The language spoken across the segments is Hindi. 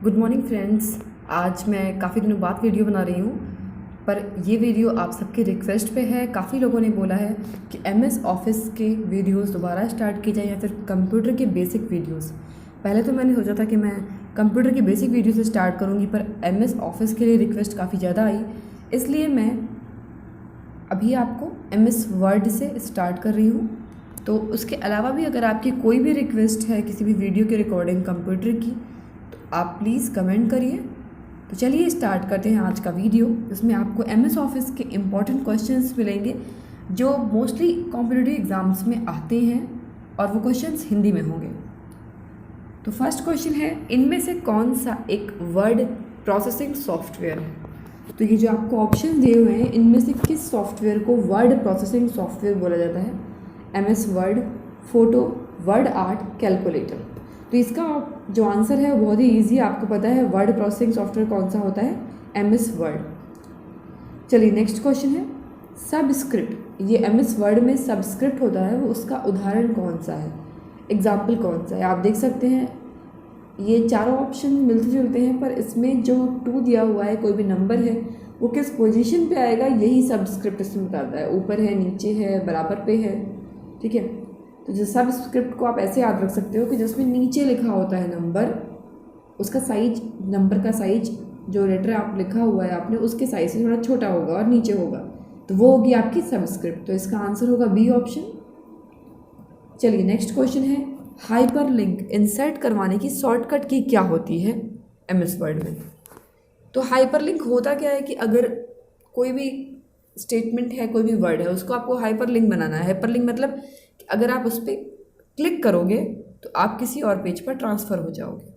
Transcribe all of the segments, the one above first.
Good morning friends. आज मैं काफ़ी दिनों बाद वीडियो बना रही हूँ, पर ये वीडियो आप सबके रिक्वेस्ट पे है। काफ़ी लोगों ने बोला है कि एमएस ऑफिस के वीडियोस दोबारा स्टार्ट की जाए या फिर कंप्यूटर के बेसिक वीडियोस। पहले तो मैंने सोचा था कि मैं कंप्यूटर के बेसिक वीडियो से स्टार्ट करूँगी, पर एमएस ऑफिस के लिए रिक्वेस्ट काफ़ी ज़्यादा आई, इसलिए मैं अभी आपको एमएस वर्ड से स्टार्ट कर रही हूँ। तो उसके अलावा भी अगर आपकी कोई भी रिक्वेस्ट है किसी भी वीडियो की रिकॉर्डिंग कंप्यूटर की, तो आप प्लीज़ कमेंट करिए। तो चलिए स्टार्ट करते हैं आज का वीडियो। इसमें आपको एमएस ऑफिस के इम्पॉर्टेंट क्वेश्चंस मिलेंगे जो मोस्टली कॉम्पिटिटिव एग्ज़ाम्स में आते हैं, और वो क्वेश्चंस हिंदी में होंगे। तो फर्स्ट क्वेश्चन है, इनमें से कौन सा एक वर्ड प्रोसेसिंग सॉफ्टवेयर है? तो ये जो आपको ऑप्शन दिए हुए हैं, इनमें से किस सॉफ्टवेयर को वर्ड प्रोसेसिंग सॉफ्टवेयर बोला जाता है? MS word, photo, word art, calculator. तो इसका जो आंसर है वो बहुत ही ईजी, आपको पता है वर्ड प्रोसेसिंग सॉफ्टवेयर कौन सा होता है? MS word. चलिए नेक्स्ट क्वेश्चन है, सबस्क्रिप्ट। ये एमएस वर्ड में सबस्क्रिप्ट होता है, वो उसका उदाहरण कौन सा है? एग्जाम्पल कौन सा है? आप देख सकते हैं ये चारों ऑप्शन मिलते जुलते हैं, पर इसमें जो 2 दिया हुआ है, कोई भी नंबर है, वो किस पोजीशन पे आएगा यही सबस्क्रिप्ट इसमें बताता है। ऊपर है, नीचे है, बराबर पे है, ठीक है। तो जो सबस्क्रिप्ट को आप ऐसे याद रख सकते हो कि जिसमें नीचे लिखा होता है नंबर, उसका साइज, नंबर का साइज, जो लेटर आप लिखा हुआ है आपने उसके साइज से थोड़ा छोटा होगा और नीचे होगा, तो वो होगी आपकी सबस्क्रिप्ट। तो इसका आंसर होगा बी ऑप्शन। चलिए नेक्स्ट क्वेश्चन है, हाइपरलिंक इंसर्ट करवाने की शॉर्टकट की क्या होती है एमएस वर्ड में? तो हाइपरलिंक होता क्या है कि अगर कोई भी स्टेटमेंट है, कोई भी वर्ड है, उसको आपको हाइपरलिंक बनाना है। हाइपरलिंक मतलब कि अगर आप उस पर क्लिक करोगे तो आप किसी और पेज पर ट्रांसफ़र हो जाओगे।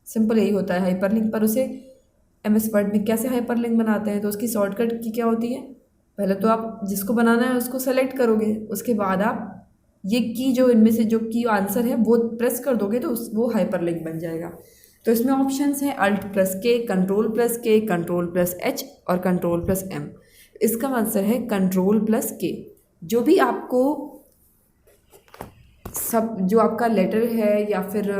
सिंपल यही होता है हाइपरलिंक। पर उसे एमएस वर्ड में कैसे हाइपरलिंक बनाते हैं? तो उसकी शॉर्टकट की क्या होती है? पहले तो आप जिसको बनाना है उसको सेलेक्ट करोगे, उसके बाद आप ये की, जो इनमें से जो की आंसर है वो प्रेस कर दोगे तो वो हाइपरलिंक बन जाएगा। तो इसमें ऑप्शंस हैं Alt+K, Ctrl+K, Ctrl+H और Ctrl+M। इसका आंसर है Ctrl+K। जो भी आपको सब, जो आपका लेटर है या फिर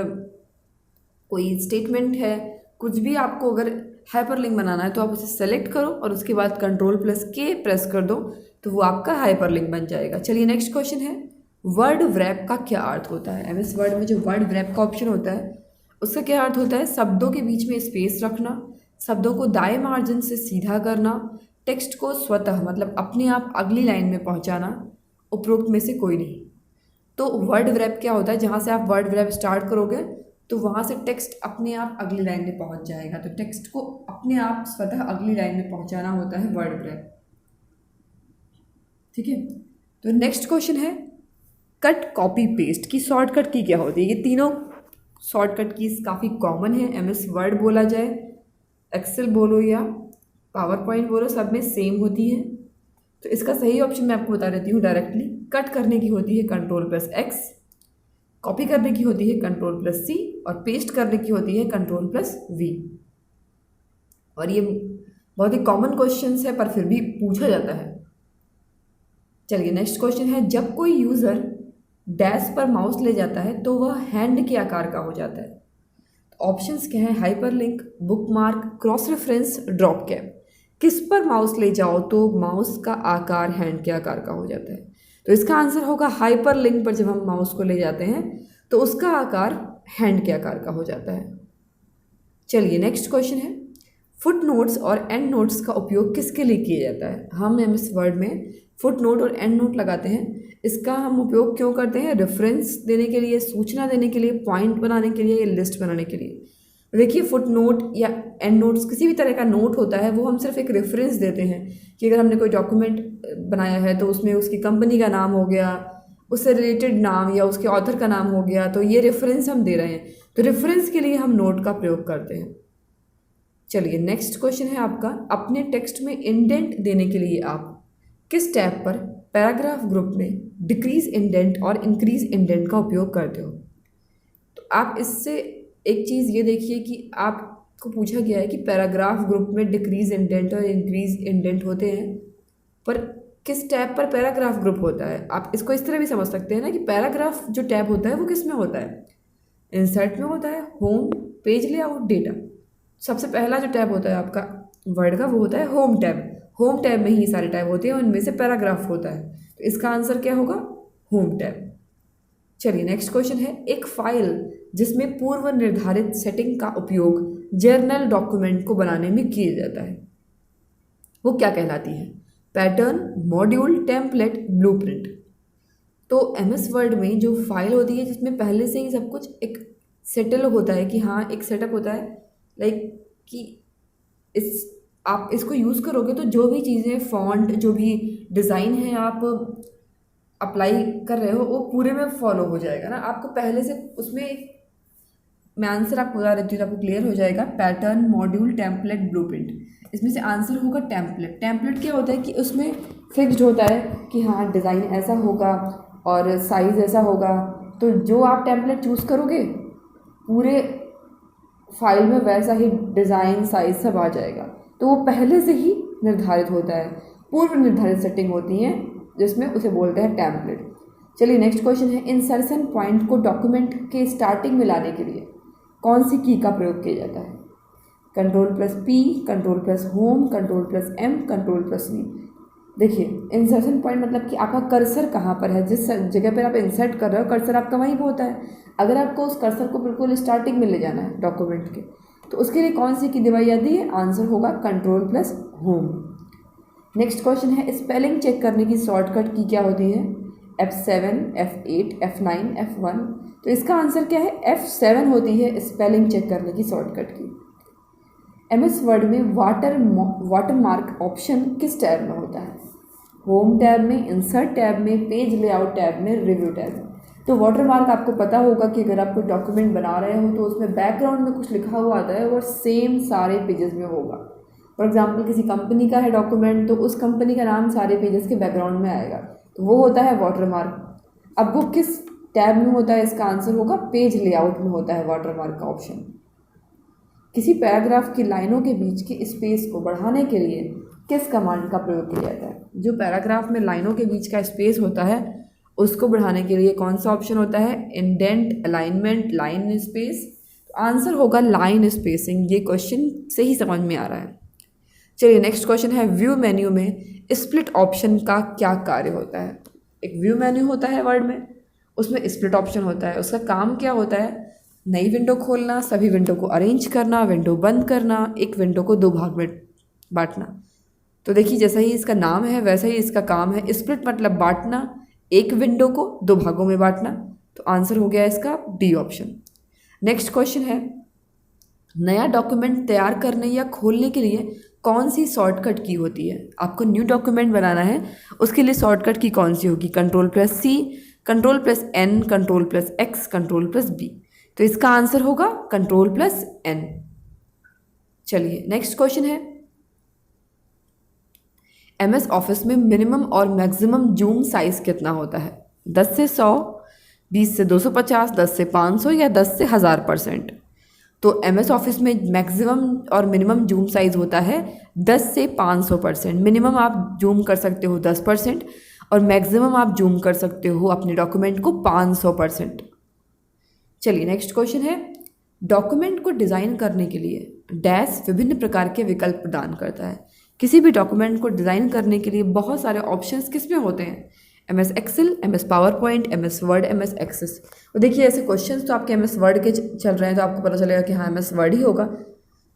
कोई स्टेटमेंट है, कुछ भी आपको अगर हाइपरलिंक बनाना है तो आप उसे सेलेक्ट करो और उसके बाद Ctrl+K प्रेस कर दो, तो वो आपका हाइपरलिंक बन जाएगा। चलिए नेक्स्ट क्वेश्चन है, वर्ड व्रैप का क्या अर्थ होता है? एमएस वर्ड में जो वर्ड व्रैप का ऑप्शन होता है उसका क्या अर्थ होता है? शब्दों के बीच में स्पेस रखना, शब्दों को दाएं मार्जिन से सीधा करना, टेक्स्ट को स्वतः मतलब अपने आप अगली लाइन में पहुंचाना, उपरोक्त में से कोई नहीं। तो वर्ड व्रैप क्या होता है? जहाँ से आप वर्ड व्रैप स्टार्ट करोगे तो वहाँ से टेक्स्ट अपने आप अगली लाइन में पहुँच जाएगा। तो टेक्स्ट को अपने आप स्वतः अगली लाइन में पहुँचाना होता है वर्ड व्रैप, ठीक है। तो नेक्स्ट क्वेश्चन है, कट कॉपी पेस्ट की शॉर्टकट की क्या होती है? ये तीनों शॉर्टकट कीज काफ़ी कॉमन है। एमएस वर्ड बोला जाए, एक्सेल बोलो या पावर पॉइंट बोलो, सब में सेम होती है। तो इसका सही ऑप्शन मैं आपको बता देती हूँ डायरेक्टली। कट करने की होती है Ctrl+X, कॉपी करने की होती है Ctrl+C और पेस्ट करने की होती है Ctrl+V। और ये बहुत ही कॉमन क्वेश्चन है, पर फिर भी पूछा जाता है। चलिए नेक्स्ट क्वेश्चन है, जब कोई यूज़र डैश पर माउस ले जाता है तो वह हैंड के आकार का हो जाता है। ऑप्शंस क्या है? Hyperlink, bookmark, cross reference, drop cap. किस पर माउस ले जाओ तो माउस का आकार हैंड के आकार का हो जाता है? तो इसका आंसर होगा हाइपरलिंक पर जब हम माउस को ले जाते हैं तो उसका आकार हैंड के आकार का हो जाता है। चलिए नेक्स्ट क्वेश्चन है, फुट नोट्स और एंड नोट्स का उपयोग किसके लिए किया जाता है? हम एमएस वर्ड में फुट नोट और एंड नोट लगाते हैं। इसका हम उपयोग क्यों करते हैं? रेफरेंस देने के लिए, सूचना देने के लिए, पॉइंट बनाने के लिए या लिस्ट बनाने के लिए। देखिए, फुट नोट या एंड नोट्स किसी भी तरह का नोट होता है, वो हम सिर्फ एक रेफरेंस देते हैं कि अगर हमने कोई डॉक्यूमेंट बनाया है तो उसमें उसकी कंपनी का नाम हो गया, उससे रिलेटेड नाम या उसके ऑथर का नाम हो गया, तो ये रेफरेंस हम दे रहे हैं। तो रेफरेंस के लिए हम नोट का प्रयोग करते हैं। चलिए नेक्स्ट क्वेश्चन है आपका, अपने टेक्स्ट में इंडेंट देने के लिए आप किस टैब पर पैराग्राफ ग्रुप में डिक्रीज इंडेंट और इंक्रीज इंडेंट का उपयोग करते हो? तो आप इससे एक चीज़ ये देखिए कि आपको पूछा गया है कि पैराग्राफ ग्रुप में डिक्रीज इंडेंट और इंक्रीज इंडेंट होते हैं, पर किस टैब पर पैराग्राफ ग्रुप होता है? आप इसको इस तरह भी समझ सकते हैं ना कि पैराग्राफ जो टैब होता है वो किस में होता है? इंसर्ट में होता है, होम, पेज लेआउट, डेटा। सबसे पहला जो टैब होता है आपका वर्ड का वो होता है होम टैब। होम टैब में ही सारे टैब होते हैं और इनमें से पैराग्राफ होता है, तो इसका आंसर क्या होगा? Home tab. चलिए नेक्स्ट क्वेश्चन है, एक फाइल जिसमें पूर्व निर्धारित सेटिंग का उपयोग जर्नल डॉक्यूमेंट को बनाने में किया जाता है वो क्या कहलाती है? Pattern, module, template, blueprint. तो एमएस वर्ड में जो फाइल होती है जिसमें पहले से ही सब कुछ एक सेटल होता है कि हाँ एक सेटअप होता है, लाइक कि इस आप इसको यूज़ करोगे तो जो भी चीज़ें फॉन्ट जो भी डिज़ाइन है आप अप्लाई कर रहे हो वो पूरे में फॉलो हो जाएगा ना। आपको पहले से उसमें मैं आंसर आपको बता देती हूँ तो आपको क्लियर हो जाएगा। Pattern, module, template, blueprint. इसमें से आंसर होगा टेम्पलेट। टेम्पलेट क्या होता है कि उसमें फिक्स्ड होता है कि हाँ डिज़ाइन ऐसा होगा और साइज़ ऐसा होगा, तो जो आप टेम्पलेट चूज़ करोगे पूरे फाइल में वैसा ही डिज़ाइन साइज सब आ जाएगा। तो वो पहले से ही निर्धारित होता है, पूर्व निर्धारित सेटिंग होती है जिसमें उसे बोलते हैं टेम्पलेट। चलिए नेक्स्ट क्वेश्चन है, इंसर्शन पॉइंट को डॉक्यूमेंट के स्टार्टिंग में लाने के लिए कौन सी की का प्रयोग किया जाता है? Ctrl+P, Ctrl+Home, Ctrl+M, Ctrl+V। देखिए इंसर्शन पॉइंट मतलब कि आपका कर्सर कहाँ पर है, जिस जगह पर आप इंसर्ट कर रहे हो कर्सर आपका वहीं पर होता है। अगर आपको उस कर्सर को बिल्कुल स्टार्टिंग में ले जाना है डॉक्यूमेंट के, तो उसके लिए कौन सी की दबाई जाती है? आंसर होगा Ctrl+Home। नेक्स्ट क्वेश्चन है, स्पेलिंग चेक करने की शॉर्टकट की क्या होती है? F7, F8, F9, F1। तो इसका आंसर क्या है? F7 होती है स्पेलिंग चेक करने की शॉर्टकट की। एमएस वर्ड में वाटरमार्क ऑप्शन किस टैब में होता है? होम टैब में, इंसर्ट टैब में, पेज लेआउट टैब में, रिव्यू टैब में। तो वाटरमार्क आपको पता होगा कि अगर आप कोई डॉक्यूमेंट बना रहे हो तो उसमें बैकग्राउंड में कुछ लिखा हुआ आता है और सेम सारे पेजेस में होगा। फॉर एग्जाम्पल किसी कंपनी का है डॉक्यूमेंट तो उस कंपनी का नाम सारे पेजेस के बैकग्राउंड में आएगा, तो वो होता है वाटरमार्क। अब वो किस टैब में होता है? इसका आंसर होगा पेज लेआउट में होता है वाटरमार्क का ऑप्शन। किसी पैराग्राफ की लाइनों के बीच की स्पेस को बढ़ाने के लिए किस कमांड का प्रयोग किया जाता है? जो पैराग्राफ में लाइनों के बीच का स्पेस होता है उसको बढ़ाने के लिए कौन सा ऑप्शन होता है? Indent, alignment, line space. तो आंसर होगा लाइन स्पेसिंग। ये क्वेश्चन से ही समझ में आ रहा है। चलिए नेक्स्ट क्वेश्चन है, व्यू मेन्यू में स्प्लिट ऑप्शन का क्या कार्य होता है? एक व्यू मेन्यू होता है वर्ड में, उसमें स्प्लिट ऑप्शन होता है। उसका काम क्या होता है? नई विंडो खोलना, सभी विंडो को अरेंज करना, विंडो बंद करना, एक विंडो को दो भाग में बांटना। तो देखिए जैसा ही इसका नाम है वैसा ही इसका काम है। स्प्लिट मतलब बांटना, एक विंडो को दो भागों में बांटना। तो आंसर हो गया इसका डी ऑप्शन। नेक्स्ट क्वेश्चन है, नया डॉक्यूमेंट तैयार करने या खोलने के लिए कौन सी शॉर्टकट की होती है? आपको न्यू डॉक्यूमेंट बनाना है उसके लिए शॉर्टकट की कौन सी होगी? Ctrl+C, Ctrl+N, Ctrl+X, Ctrl+B। तो इसका आंसर होगा Ctrl+N। चलिए नेक्स्ट क्वेश्चन है, एमएस ऑफिस में मिनिमम और मैक्सिमम जूम साइज कितना होता है? 10 से 100, 20 से 250, 10 से 500 या 10 से 1000%? तो एमएस ऑफिस में मैक्सिमम और मिनिमम जूम साइज़ होता है 10 से 500%। मिनिमम आप जूम कर सकते हो 10% और मैक्सिमम आप जूम कर सकते हो अपने डॉक्यूमेंट को 500%। चलिए नेक्स्ट क्वेश्चन है, डॉक्यूमेंट को डिज़ाइन करने के लिए डैश विभिन्न प्रकार के विकल्प प्रदान करता है। किसी भी डॉक्यूमेंट को डिज़ाइन करने के लिए बहुत सारे ऑप्शंस किसमें होते हैं? MS Excel, MS PowerPoint, MS Word, MS Access. तो देखिए ऐसे क्वेश्चंस तो आपके एमएस वर्ड के चल रहे हैं तो आपको पता चलेगा कि हाँ एमएस वर्ड ही होगा।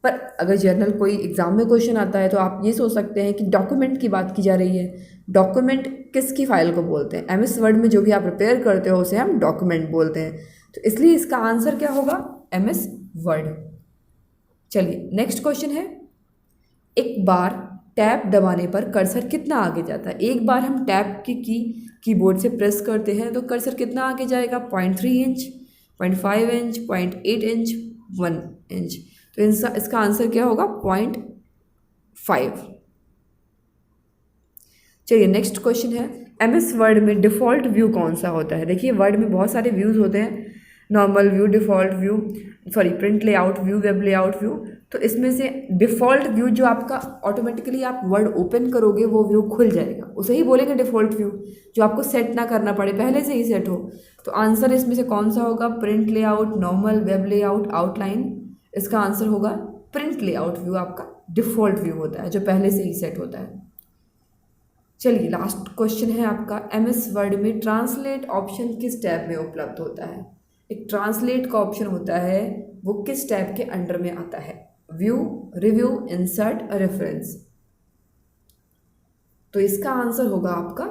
पर अगर जनरल कोई एग्जाम में क्वेश्चन आता है तो आप ये सोच सकते हैं कि डॉक्यूमेंट की बात की जा रही है। डॉक्यूमेंट किसकी फाइल को बोलते हैं? एमएस वर्ड में जो भी आप प्रिपेयर करते हो उसे हम डॉक्यूमेंट बोलते हैं। तो इसलिए इसका आंसर क्या होगा? MS word. चलिए नेक्स्ट क्वेश्चन है, एक बार टैब दबाने पर कर्सर कितना आगे जाता है? एक बार हम टैब की कीबोर्ड से प्रेस करते हैं तो कर्सर कितना आगे जाएगा? 0.3 इंच, 0.5 इंच, 0.8 इंच, 1 इंच। तो इसका आंसर क्या होगा? 0.5। चलिए नेक्स्ट क्वेश्चन है, एमएस वर्ड में डिफ़ॉल्ट व्यू कौन सा होता है? देखिए वर्ड में बहुत सारे व्यूज़ होते हैं, normal view, default view, print layout view, web layout view. तो इसमें से डिफ़ॉल्ट व्यू जो आपका ऑटोमेटिकली आप वर्ड ओपन करोगे वो व्यू खुल जाएगा, उसे ही बोलेंगे डिफ़ॉल्ट व्यू, जो आपको सेट ना करना पड़े, पहले से ही सेट हो। तो आंसर इसमें से कौन सा होगा? Print layout, normal, web layout, outline. इसका आंसर होगा प्रिंट लेआउट व्यू आपका डिफ़ॉल्ट व्यू होता है जो पहले से ही सेट होता है। चलिए लास्ट क्वेश्चन है आपका, MS वर्ड में ट्रांसलेट ऑप्शन किस टैब में उपलब्ध होता है? एक ट्रांसलेट का ऑप्शन होता है, वो किस टैब के अंडर में आता है? View, review, insert, reference. तो इसका आंसर होगा आपका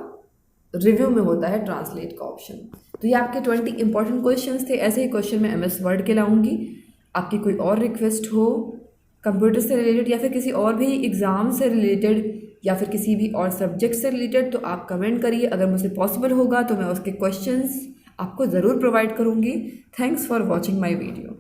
रिव्यू में होता है ट्रांसलेट का ऑप्शन। तो ये आपके 20 इंपॉर्टेंट क्वेश्चंस थे। ऐसे ही क्वेश्चन मैं MS वर्ड के लाऊंगी। आपकी कोई और रिक्वेस्ट हो कंप्यूटर से रिलेटेड या फिर किसी और भी एग्ज़ाम से रिलेटेड या फिर किसी भी और सब्जेक्ट से रिलेटेड, तो आप कमेंट करिए। अगर मुझसे पॉसिबल होगा तो मैं उसके क्वेश्चंस आपको ज़रूर प्रोवाइड करूँगी। Thanks for watching my video.